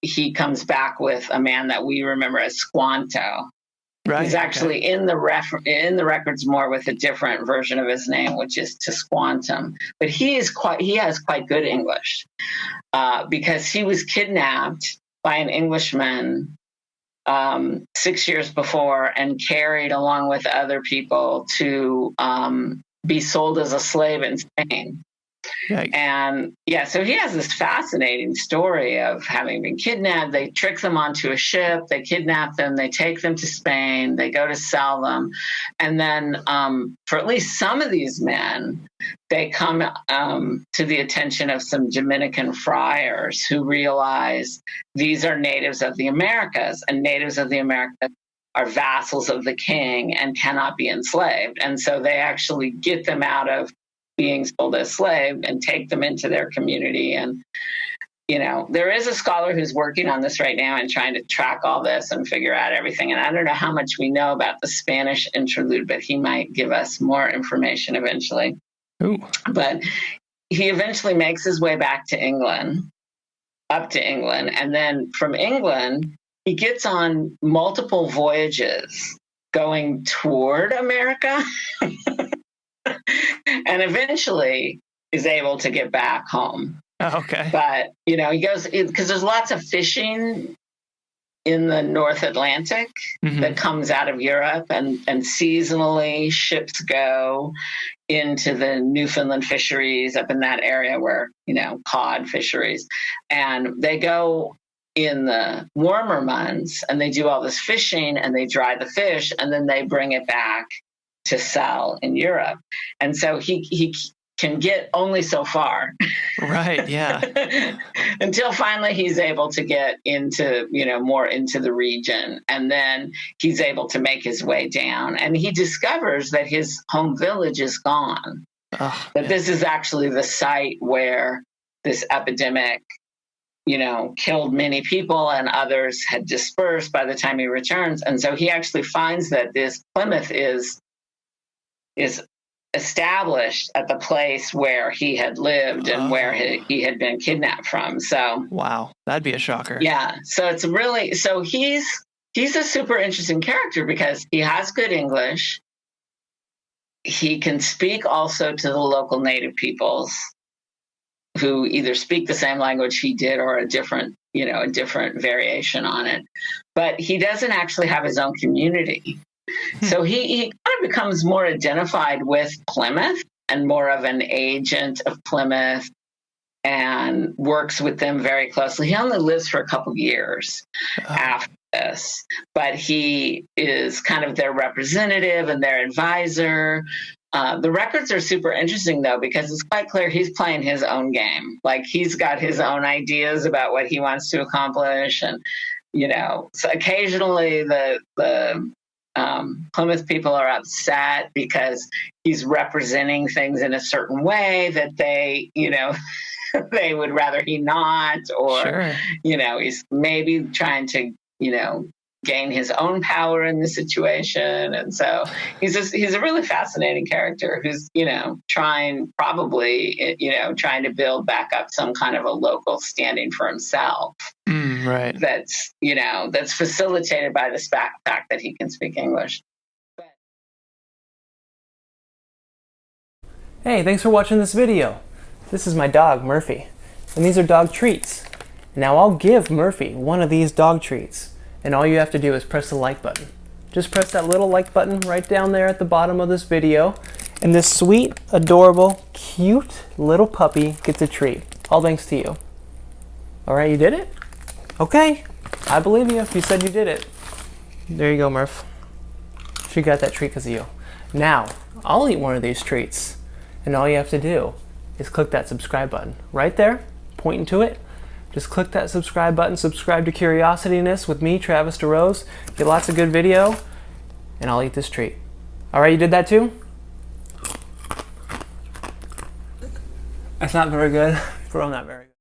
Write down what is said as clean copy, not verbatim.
he comes back with a man that we remember as Squanto. Right. He's actually in the records more with a different version of his name, which is Tesquantum. But he has quite good English because he was kidnapped by an Englishman 6 years before and carried along with other people to be sold as a slave in Spain. Yikes. And yeah, so he has this fascinating story of having been kidnapped. They trick them onto a ship, they kidnap them, they take them to Spain, they go to sell them. And then for at least some of these men, they come to the attention of some Dominican friars who realize these are natives of the Americas, and natives of the Americas are vassals of the king and cannot be enslaved. And so they actually get them out of being sold as slaves and take them into their community. And, you know, there is a scholar who's working on this right now and trying to track all this and figure out everything. And I don't know how much we know about the Spanish interlude, but he might give us more information eventually. Ooh. But he eventually makes his way back to England, up to England. And then from England, he gets on multiple voyages going toward America. And eventually is able to get back home. Oh, okay. But, you know, he goes, because there's lots of fishing in the North Atlantic that comes out of Europe, and seasonally ships go into the Newfoundland fisheries up in that area where, you know, cod fisheries. And they go in the warmer months and they do all this fishing and they dry the fish and then they bring it back to sell in Europe. And so he can get only so far. Right, yeah. Until finally he's able to get into, you know, more into the region. And then he's able to make his way down. And he discovers that his home village is gone. That this is actually the site where this epidemic, you know, killed many people and others had dispersed by the time he returns. And so he actually finds that this Plymouth is established at the place where he had lived and where he had been kidnapped from. So wow, that'd be a shocker. Yeah, so it's really, so he's a super interesting character because he has good English. He can speak also to the local native peoples who either speak the same language he did or a different variation on it. But he doesn't actually have his own community. So he kind of becomes more identified with Plymouth and more of an agent of Plymouth and works with them very closely. He only lives for a couple years after this, but he is kind of their representative and their advisor. The records are super interesting, though, because it's quite clear he's playing his own game. Like, he's got his own ideas about what he wants to accomplish. And, you know, so occasionally the Plymouth people are upset because he's representing things in a certain way that they, you know, they would rather he not, or, you know, he's maybe trying to, you know, gain his own power in the situation. And so he's a really fascinating character who's, you know, trying to build back up some kind of a local standing for himself. Right. That's, you know, that's facilitated by the fact that he can speak English. Hey, thanks for watching this video. This is my dog, Murphy, and these are dog treats. Now I'll give Murphy one of these dog treats, and all you have to do is press the like button. Just press that little like button right down there at the bottom of this video, and this sweet, adorable, cute little puppy gets a treat. All thanks to you. All right, you did it? Okay, I believe you if you said you did it. There you go, Murph. She got that treat because of you. Now, I'll eat one of these treats, and all you have to do is click that subscribe button right there, pointing to it. Just click that subscribe button, subscribe to Curiosityness with me, Travis DeRose. Get lots of good video, and I'll eat this treat. All right, you did that too? That's not very good. Bro, not very